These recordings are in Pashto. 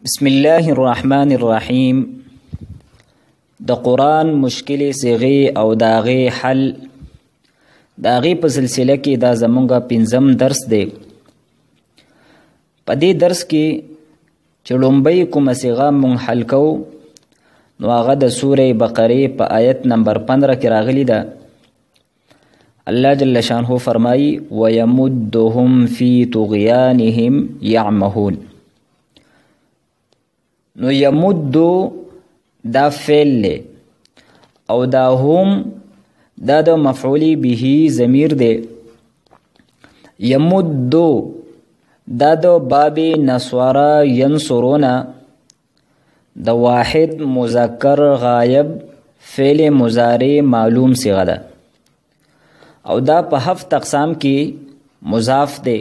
بسم الله الرحمن الرحیم. د قرآن مشکل صیغې او داغې حل داغې په سلسله کې دا زمونږه 5م درس دی. په دې درس کې چې لومبۍ کومه صیغه مونږ حل کوو نو هغه د سورې بقرې په آیت نمبر 15 کې راغلی ده. الله جل شانه فرمایي وَيَمُدُّهُمْ فِي طُغْيَانِهِمْ يَعْمَهُونَ. نو یمدو دا فعل له او دا هم دا د مفعولی به ضمیر دی. یمدو دا د باب نصوارا ینصرونا د واحد مذکر غایب فعل مضارع معلوم صیغه ده او دا په 7 اقسام کې مضاف دی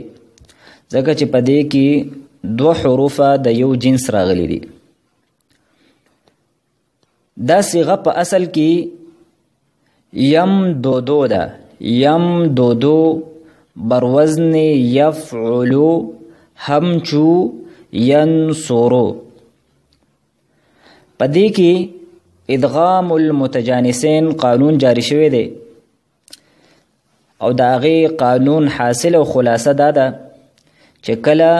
ځکه چې په دې کې 2 حروف د یو جنس راغلي دي. دا صیغه په اصل کې یم دودو ده. یم دودو بروزن یفعلو همچو ینصرو. په دې کې ادغام المتجانسین قانون جاری شوی دی او د هغې قانون حاصل او خلاصه دا ده چې کله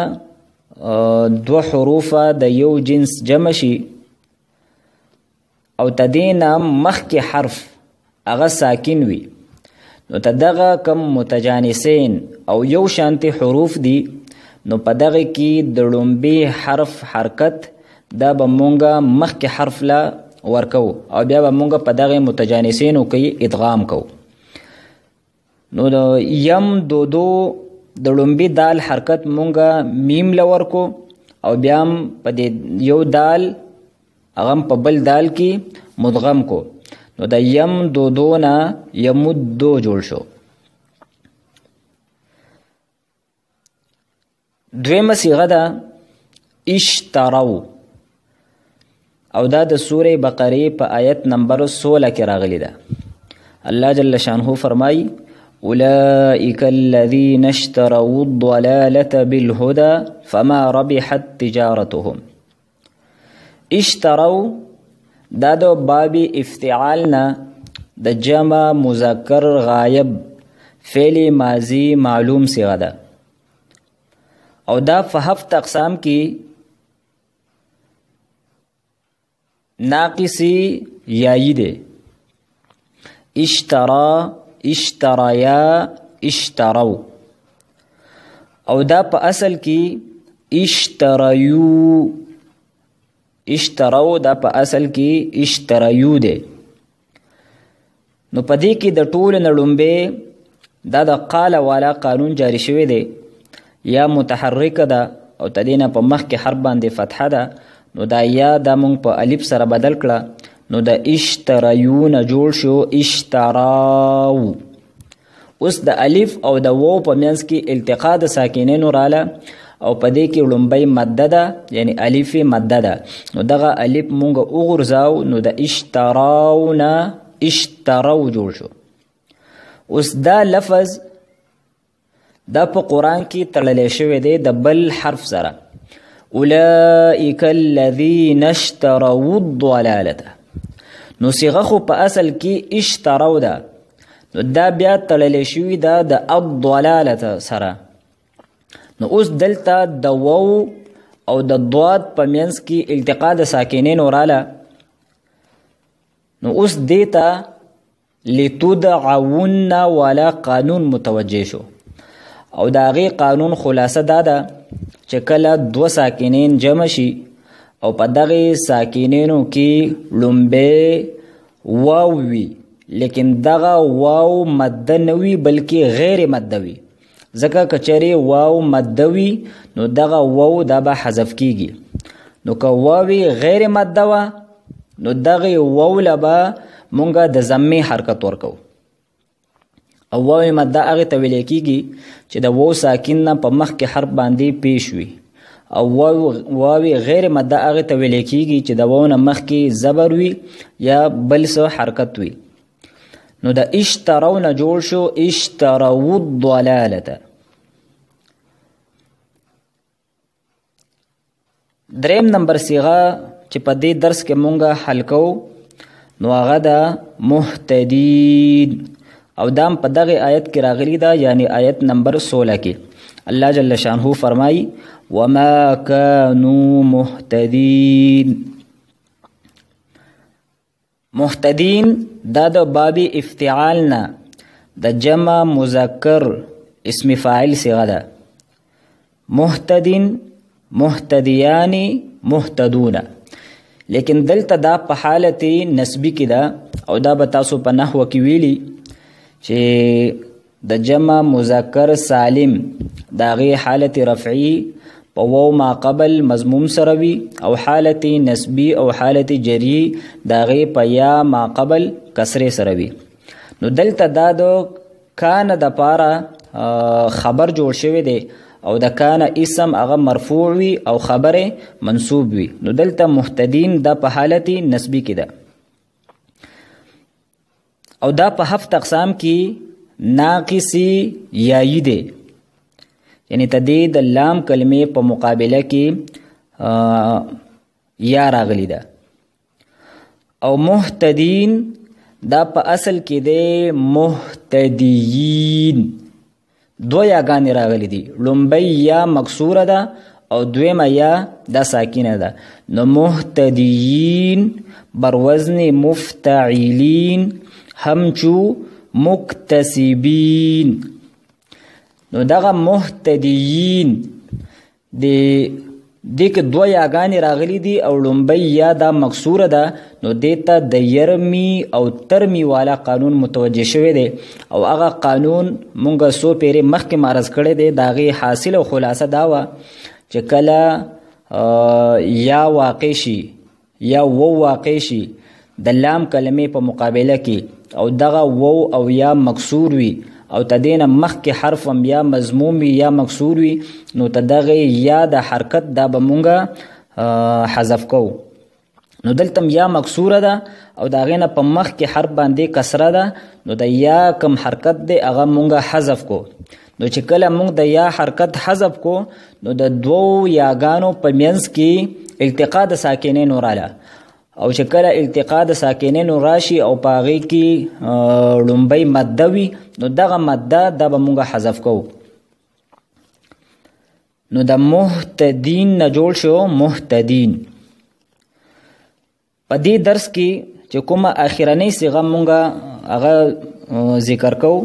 2 حروف د یو جنس جمع شي او تدینا مخکې حرف هغه ساکن وي نو تدغه کم متجانسین او یو شانتی حروف دي نو په دغه کې د لومبي حرف حرکت دا به مونږه مخکې حرف لا ورکو او بیا به مونږه په دغه متجانسینو کې ادغام کو. نو د یم دودو د لومبي دال حرکت مونږه میم لورکو او بیا په دې یو دال هغه په بل دال کې مدغم کو نو د یم دودونه یمدو جوړ شو. دویمه صیغه ده اشترو او دا د سورې بقرې په آیت نمبر 16 کې راغلی ده. الله جل شانه فرمایي أولئك الذين اشتروا الضلالة بالهدى فما ربحت تجارتهم. اشتروا دا د باب افتعالنا د جمع مذکر غایب فعل ماضی معلوم صیغه ده او دا په 7 اقسام کې ناقصی یایی ده. اشترا، اشترایا، اشترو او دا په اصل کې اشتریو. اشترو دا په اصل کې اشتریو ده. نو په دې کې د ټول نړمبه دا د قال والا قانون جاری شوی دی. یا متحرک ده او تدینه په مخ کې حرف باندې فتحه ده نو دا یا د مونږ په الف سره بدل کړه نو د اشتریون جوړ شو اشتراو. اوس د الف او د واو په منځ کې التقاء د ساکنینو رااله او په دې کې لومبۍ مده ده یعنی الف مده ده نو دغه الف مونږ وغورځاو نو د اشتراونا اشترو جوړ شو. اوس دا لفظ دا په قرآن کې تړلی شوی دی د بل حرف سره. اولئک الذین اشتروا الضلالة نو صیغه خو په اصل کې اشترو ده نو دا بیا تړلی شوی ده د الضلالة سره. نو اوس دلته د واو او د ضاد په منځ کې التقاء د ساکنینو رااله نو اوس دیتا لتدعون والا قانون متوجه شو او د هغې قانون خلاصه دا ده چې کله 2 ساکنین جمع شي او په دغې ساکنینو کې لومبی واو وي لیکن دغه واو مده نه وي بلکې غیر مده وي ځکه که چیرې واو مده وي نو دغه واو دا به حذف کیږي. نو که واوی غیر مده وه نو دغې واو له به مونږه د ضمې حرکت ورکو او واو مده هغې ته ویلی کیږي چې د واو ساکن نه په مخکې حرف باندې پیش وي او واو غیر مده هغې ته ویلی کیږي چې د واو نه مخکې زبر وي یا بل څه حرکت وي. نو د اشترو نه جوړ شو اشترو الضلالة. دریم نمبر صيغه چې په دې درس کې مونږه حل کوو نو هغه ده مهتدین او دام په دغه آیت کې راغلی ده، یعنی آیت نمبر 16 کې الله جل شانه فرمایي وما كانوا مهتدین. مهتدین دا د باب افتعال نه د جمع مذکر اسم فاعل صيغه ده. مهتدین، مهتدیانی، مهتدون. لیکن دلته دا په حالت نسبی کې ده او دا به تاسو په نحو کې ویلي چې د جمع مذکر سالم د هغې حالت رفعی په واو ما قبل مضموم سره وي او حالت نسبی او حالت جری د هغې په یا ما قبل کسرې سره وي. نو دلته دا د کان د پاره خبر جوړ شوی دی او د کان اسم هغه مرفوع وي او خبر منصوب وي. نو دلته مهتدین دا په حالت نسبی کې ده او دا په 7 اقسام کې ناقصی یایی دی، یعنی تدې د لام کلمې په مقابله کې یا راغلی ده. او مهتدین دا په اصل کې دی مهتدیین، دو یاګانې راغلی دي، لومبی یا مکسوره ده او دویمه یا دا ساکینه ده. نو مهتدیین بر وزن مفتعیلین همچو مکتسبین. نو دغه مهتدیین دې کې دو یاګانې راغلی دي او لومبی یا دا مکسوره ده، نو دیتا د یرمی او ترمی والا قانون متوجه شوی دی او هغه قانون مونږه سو پیرې مخکې معرض کړی دی. د هغې حاصل او خلاصه دا وه چې کله یا واقع شي یا وو واقع شي د لام کلمې په مقابله کې او دغه وو او یا مکسور وي او تدین مخکې حرف هم یا مضموم وي یا مکسور وي، نو تدغه یا د حرکت دا به مونږه حذف کوو. نو دلته یا مکسوره ده او د هغې نه په مخکې حرف باندې کسره ده، نو د یا کم حرکت دی هغه مونږه حذف کو. نو چې کله مونږ د یا حرکت حذف کو نو د دوو یاګانو په منځ کې التقا د ساکنینو راله او چې کله التقا د ساکنینو راشي او په هغې کې لومبی مده وي نو دغه مده دا به مونږه حذف کوو. نو د مهتدین نه جوړ شو مهتدین. په دې درس کې چې کومه اخرنۍ صيغه مونږه هغه ذکر کوو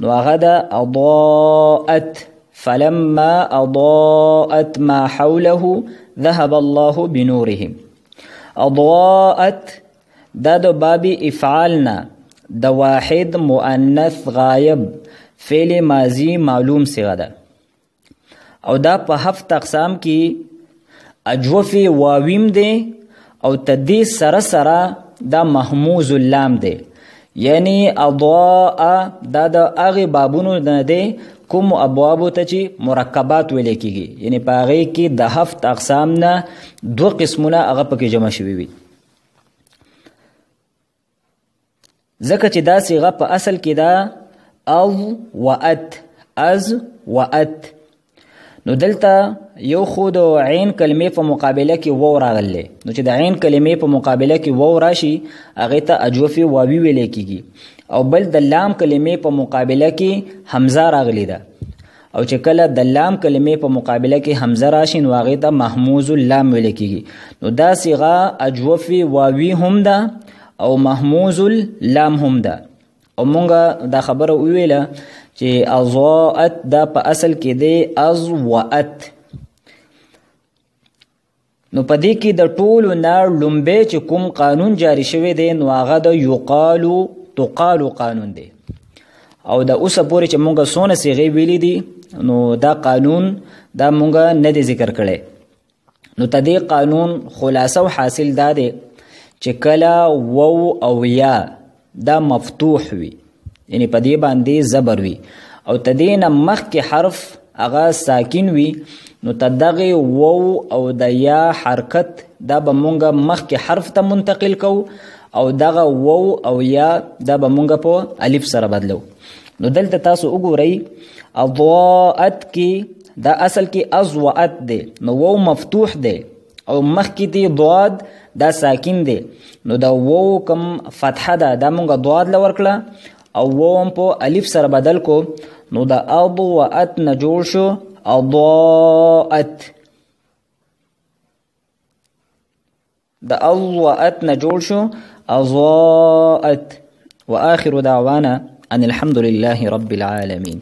نو هغه د اضاءت فلما اضاءت ما حوله ذهب الله بنورهم. اضاءت دا د باب افعالنا د واحد مؤنث غایب فعل ماضی معلوم صيغه ده او دا په 7 اقسام کې اجوف واویم دی او تدې سره سره دا محموز اللام دی، یعنی اضاء دا د هغې بابونو نه دی کوم ابوابو ته چې مرکبات ویل کېږي، یعنی په هغې کې د 7 اقسام نه 2 قسمونه هغه پکې جمع شوي وي. ځکه چې دا صيغه په اصل کې دا از و ات. نو دلته یو خو د عین کلمې په مقابله کې وو راغلی، نو چې د عین کلمې په مقابله کې وو راشي هغې ته اجوف واوي ویل کېږي، او بل د لام کلمې په مقابله کې حمزه راغلی ده او چې کله د لام کلمې په مقابله کې حمزه راشي نو هغې ته محموز اللام ویل کېږي. نو دا صيغه اجوف واوي هم ده او محموز اللام هم ده. او مونږه دا خبره وویله چې اضاءت دا په اصل کې دی اضوأت. نو په دې کې د ټولو نه لومبی چې کوم قانون جاری شوی دی نو هغه د یقالو تقالو قانون دی او د اوسه پورې چې مونږه څونه صیغې ویلي دي نو دا قانون دا مونږه نه دی ذکر کړی. نو تدې قانون خلاصه او حاصل دا دی چې کله وو او یا دا مفتوح وي، یعنی په دې باندې زبر وي او تدې نه مخکې حرف هغه ساکن وي، نو تدغه وو او د یا حرکت دا به مونږه مخکې حرف ته منتقل کو او دغه وو او یا دا به مونږه په الف سره بدلو. نو دلته تاسو وګورئ اضاءت کې دا اصل کې اضوأت دی، نو وو مفتوح دی او مخکې دی ضاد دا ساکن دی نو دا وو کم فتحه ده دا مونږ ضاد له ورکړه او وو هم په الف سره بدل کو نو دا اضوأت نه جوړ شو اضاءت دا اضوأت نه جوړ شو اضاءت. واخر دعوانا ان الحمد لله رب العالمين.